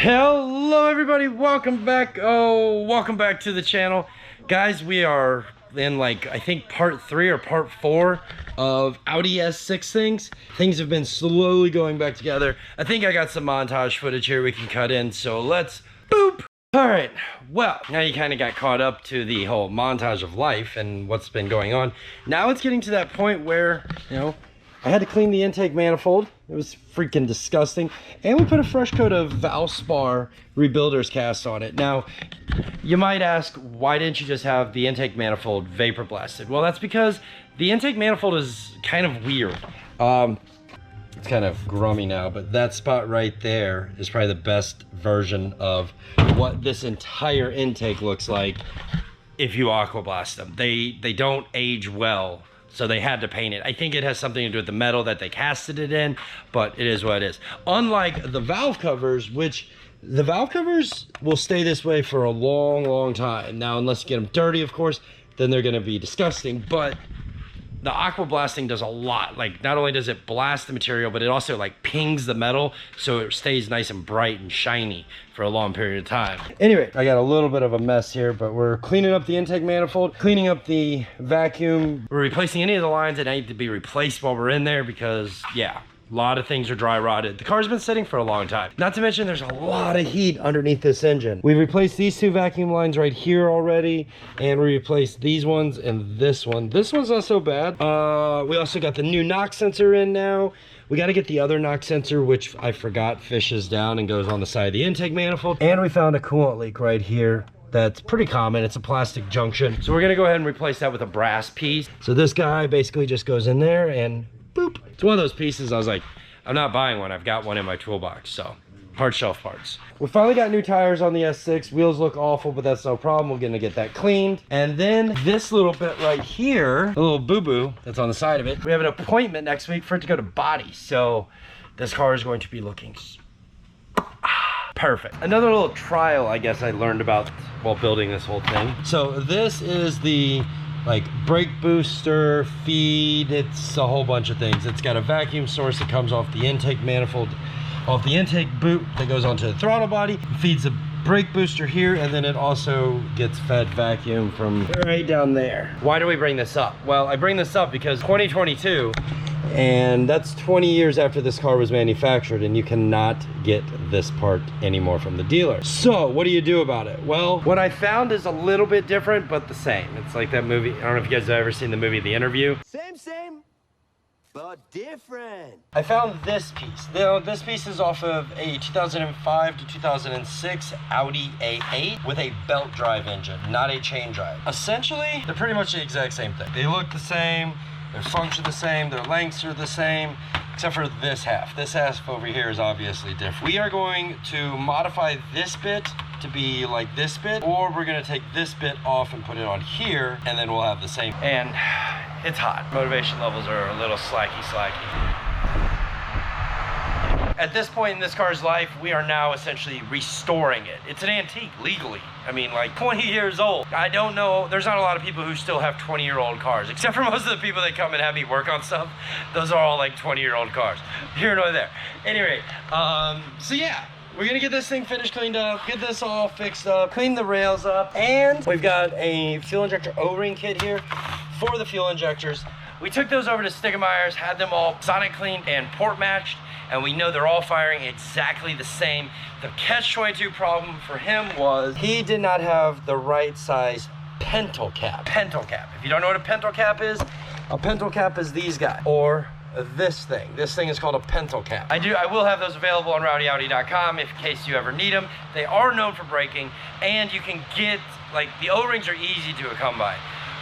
Hello everybody, welcome back. Welcome back to the channel. Guys, we are in I think part 3 or part 4 of Audi S6 things. Things have been slowly going back together. I think I got some montage footage here we can cut in, so let's boop. All right, well, now you kind of got caught up to the whole montage of life and what's been going on. Now it's getting to that point where, you know, I had to clean the intake manifold. It was freaking disgusting. And we put a fresh coat of Valspar Rebuilder's cast on it. Now, you might ask, why didn't you just have the intake manifold vapor blasted? Well, that's because the intake manifold is kind of weird. It's kind of grummy now, but that spot right there is probably the best version of what this entire intake looks like if you aqua blast them. They don't age well, so they had to paint it. I think it has something to do with the metal that they casted it in, but it is what it is. Unlike the valve covers, which the valve covers will stay this way for a long time. Now, unless you get them dirty, of course, then they're gonna be disgusting, but the aqua blasting does a lot. Like, not only does it blast the material, but it also pings the metal so it stays nice and bright and shiny for a long period of time. Anyway, I got a little bit of a mess here, but we're cleaning up the intake manifold, cleaning up the vacuum. We're replacing any of the lines that need to be replaced while we're in there because, yeah, a lot of things are dry rotted. The car's been sitting for a long time. Not to mention there's a lot of heat underneath this engine. We replaced these 2 vacuum lines right here already, and we replaced these ones and this one. This one's not so bad. We also got the new knock sensor in now. We got to get the other knock sensor, which I forgot fishes down and goes on the side of the intake manifold. And we found a coolant leak right here. That's pretty common. It's a plastic junction. So we're gonna go ahead and replace that with a brass piece. So this guy basically just goes in there and boop. It's one of those pieces I was like, I'm not buying one. I've got one in my toolbox, so hard shelf parts. We finally got new tires on the S6. Wheels look awful, but that's no problem. We're gonna get that cleaned. And then this little bit right here, a little boo-boo that's on the side of it. We have an appointment next week for it to go to body. So this car is going to be looking perfect. Another little trial, I guess, I learned about while building this whole thing. So this is the brake booster feed. It's a whole bunch of things. It's got a vacuum source that comes off the intake manifold, off the intake boot that goes onto the throttle body, feeds the brake booster here, and then it also gets fed vacuum from right down there. Why do we bring this up? Well, I bring this up because 2022, and that's 20 years after this car was manufactured, and you cannot get this part anymore from the dealer. So what do you do about it? Well, what I found is a little bit different, but the same. It's like that movie. I don't know if you guys have ever seen the movie The Interview. Same, but different. I found this piece. Now, this piece is off of a 2005 to 2006 Audi A8 with a belt drive engine, not a chain drive. Essentially, they're pretty much the exact same thing. They look the same. Their function the same, their lengths are the same, except for this half. This half over here is obviously different. We are going to modify this bit to be like this bit, or we're gonna take this bit off and put it on here, and then we'll have the same. And it's hot. Motivation levels are a little slacky. At this point in this car's life, we are now essentially restoring it. It's an antique, legally. I mean, 20 years old. I don't know, there's not a lot of people who still have 20-year-old cars, except for most of the people that come and have me work on stuff. Those are all 20-year-old cars. Here nor there. Anyway, so yeah, we're gonna get this thing finished, cleaned up, get this all fixed up, clean the rails up, and we've got a fuel injector O-ring kit here for the fuel injectors. We took those over to Stigmeyer's, had them all sonic cleaned and port matched, and we know they're all firing exactly the same. The catch-22 problem for him was he did not have the right size pentel cap. Pentel cap. If you don't know what a pentel cap is these guys, or this thing. This thing is called a pentel cap. I will have those available on RwdyAudi.com in case you ever need them. They are known for braking, and you can get, the O-rings are easy to come by,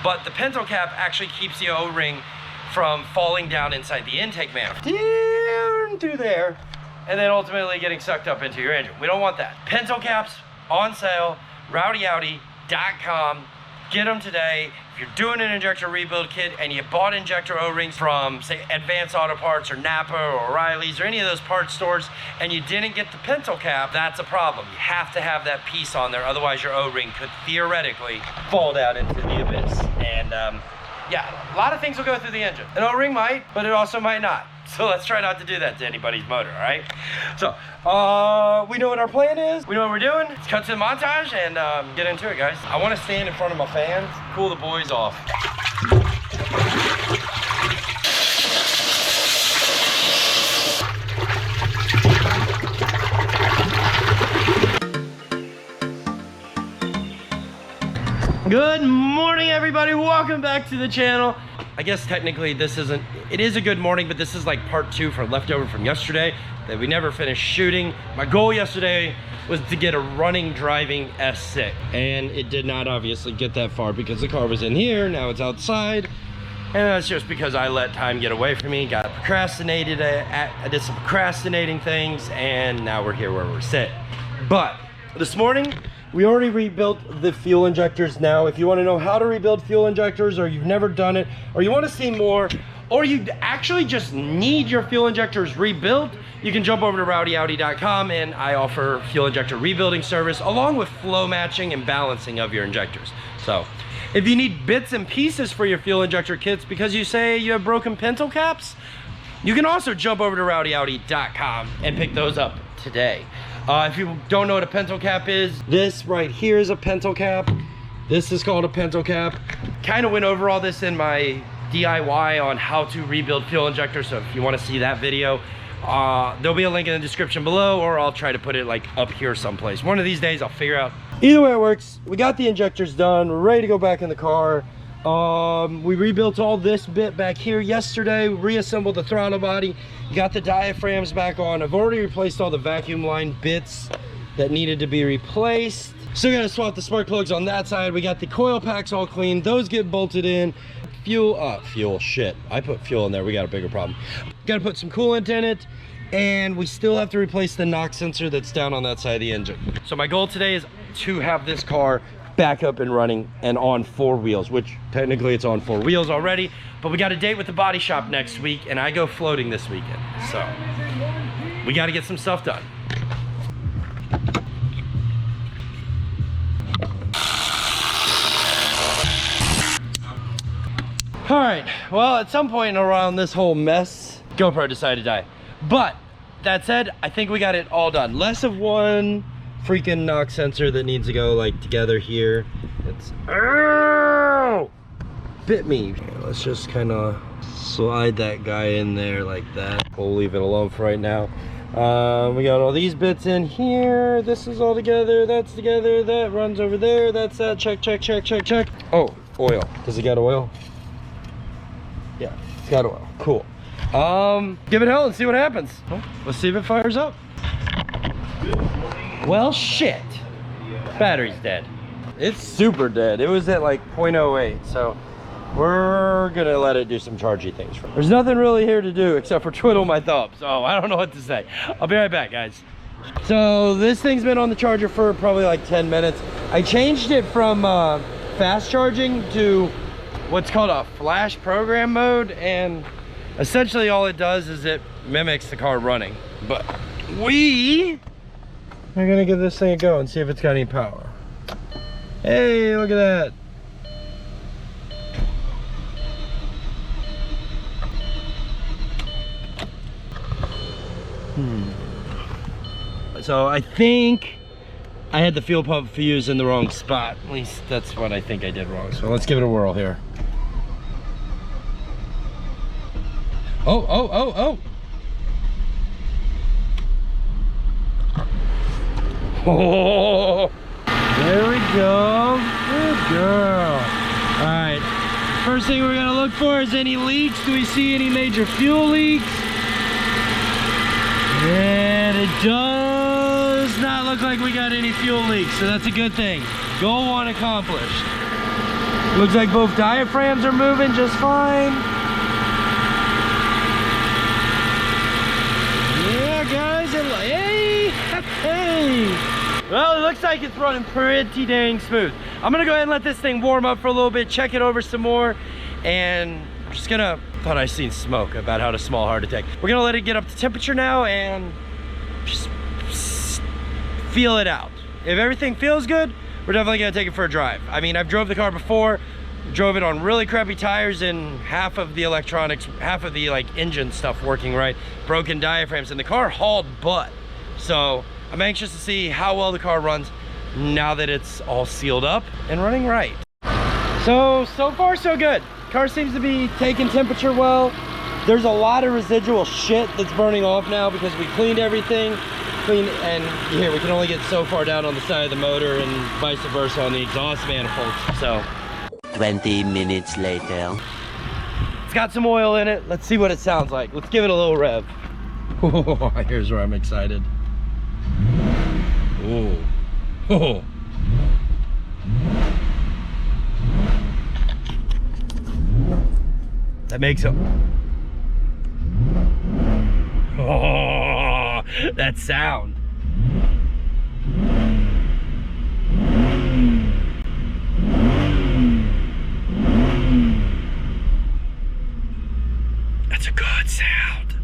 but the pentel cap actually keeps the O-ring from falling down inside the intake manifold. Down through there, and then ultimately getting sucked up into your engine. We don't want that. Pentel caps on sale, RwdyAudi.com. Get them today. If you're doing an injector rebuild kit and you bought injector O-rings from, say, Advanced Auto Parts or Napa or O'Reilly's or any of those parts stores, and you didn't get the pentel cap, that's a problem. You have to have that piece on there, otherwise your O-ring could theoretically fall down into the abyss. And yeah, a lot of things will go through the engine. An O-ring might, but it also might not. So let's try not to do that to anybody's motor, all right? So, we know what our plan is. We know what we're doing. Let's cut to the montage and get into it, guys. I want to stand in front of my fans, cool the boys off. Good morning, everybody. Welcome back to the channel. I guess technically this isn't, it is a good morning, but this is like part 2 from leftover from yesterday that we never finished shooting. My goal yesterday was to get a running driving S6, and it did not obviously get that far because the car was in here. Now it's outside, and that's just because I let time get away from me, got procrastinated. I did some procrastinating things, and now we're here where we're sitting. But this morning, we already rebuilt the fuel injectors. Now, if you want to know how to rebuild fuel injectors, or you've never done it, or you want to see more, or you actually just need your fuel injectors rebuilt, you can jump over to RwdyAudi.com, and I offer fuel injector rebuilding service along with flow matching and balancing of your injectors. So if you need bits and pieces for your fuel injector kits because you say you have broken pintle caps, you can also jump over to RwdyAudi.com and pick those up today. If you don't know what a pintle cap is, this right here is a pintle cap. This is called a pintle cap. Kind of went over all this in my DIY on how to rebuild fuel injectors, so if you want to see that video, there'll be a link in the description below, or I'll try to put it like up here someplace. One of these days I'll figure out. Either way it works. We got the injectors done. We're ready to go back in the car. We rebuilt all this bit back here yesterday, reassembled the throttle body, got the diaphragms back on. I've already replaced all the vacuum line bits that needed to be replaced. Still gotta swap the spark plugs on that side. We got the coil packs all clean. Those get bolted in. Fuel, shit. I put fuel in there, we got a bigger problem. Gotta put some coolant in it, and we still have to replace the knock sensor that's down on that side of the engine. So my goal today is to have this car back up and running and on 4 wheels, which technically it's on 4 wheels already, but we got a date with the body shop next week, and I go floating this weekend, so we got to get some stuff done. All right, well, at some point around this whole mess, GoPro decided to die, but that said, I think we got it all done. Less of one freaking knock sensor that needs to go like together here. It's bit me. Okay, let's just kind of slide that guy in there like that. We'll leave it alone for right now. We got all these bits in here. This is all together, that's together, that runs over there, that's that. Check, check, check, check, check. Oh, oil. Does it got oil? Yeah, it's got oil. Cool. Give it hell and see what happens. Oh, let's see if it fires up. Well, shit. Battery's dead. It's super dead. It was at like 0.08, so we're gonna let it do some chargy things. There's nothing really here to do except for twiddle my thumbs. Oh, I don't know what to say. I'll be right back, guys. So this thing's been on the charger for probably like 10 minutes. I changed it from fast charging to what's called a flash program mode, and essentially all it does is it mimics the car running. But we're gonna give this thing a go and see if it's got any power. Hey, look at that. So I think I had the fuel pump fuse in the wrong spot. At least that's what I think I did wrong. So let's give it a whirl here. Oh. Oh, there we go. Good girl. All right. First thing we're gonna look for is any leaks. Do we see any major fuel leaks? And it does not look like we got any fuel leaks, so that's a good thing. Goal 1 accomplished. Looks like both diaphragms are moving just fine. Yeah, guys. Hey. Well, it looks like it's running pretty dang smooth. I'm gonna go ahead and let this thing warm up for a little bit, check it over some more, and I'm just gonna, thought I seen smoke about how to small heart attack. We're gonna let it get up to temperature now and just feel it out. If everything feels good, we're definitely gonna take it for a drive. I mean, I've drove the car before. Drove it on really crappy tires and half of the electronics, half of the like engine stuff working right, broken diaphragms, and the car hauled butt. So I'm anxious to see how well the car runs now that it's all sealed up and running right. So far so good. Car seems to be taking temperature well. There's a lot of residual shit that's burning off now because we cleaned everything. And here we can only get so far down on the side of the motor and vice versa on the exhaust manifolds. So 20 minutes later. It's got some oil in it. Let's see what it sounds like. Let's give it a little rev. Here's where I'm excited. Oh. That makes it. Oh, that sound. That's a good sound.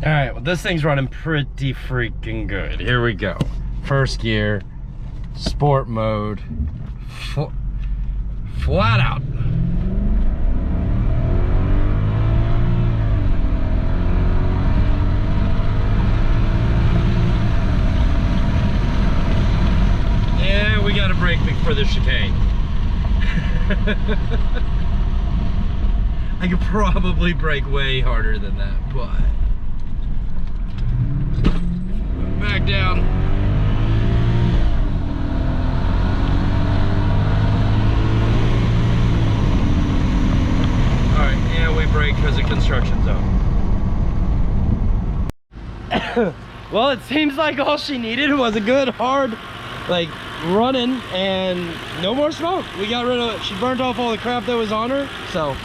All right, well, this thing's running pretty freaking good. Here we go. First gear, sport mode, flat out. Yeah, we got to brake before the chicane. I could probably brake way harder than that, but back down. All right, yeah, we brake because of construction zone. Well, it seems like all she needed was a good hard, like, running and no more smoke. We got rid of it. She burnt off all the crap that was on her. So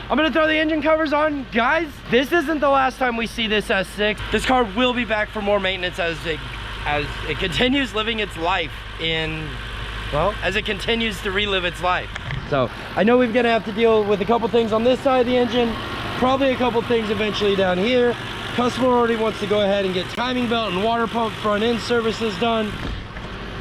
I'm gonna throw the engine covers on. Guys, this isn't the last time we see this S6. This car will be back for more maintenance as it continues living its life as it continues to relive its life. So I know we're gonna have to deal with a couple things on this side of the engine, probably a couple things eventually down here. Customer already wants to go ahead and get timing belt and water pump front end services done.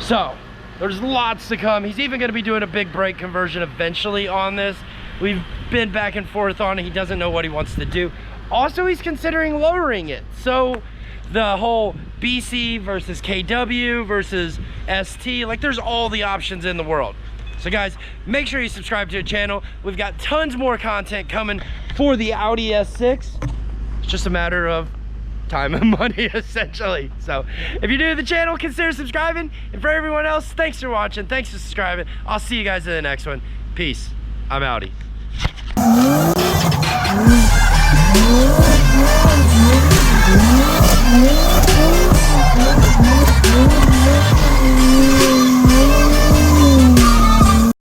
So there's lots to come. He's even gonna be doing a big brake conversion eventually on this. We've been back and forth on it. He doesn't know what he wants to do. Also, he's considering lowering it. So the whole BC versus KW versus ST, like there's all the options in the world. So guys, make sure you subscribe to the channel. We've got tons more content coming for the Audi S6. It's just a matter of time and money, essentially. So if you're new to the channel, consider subscribing. And for everyone else, thanks for watching. Thanks for subscribing. I'll see you guys in the next one. Peace. I'm Audi.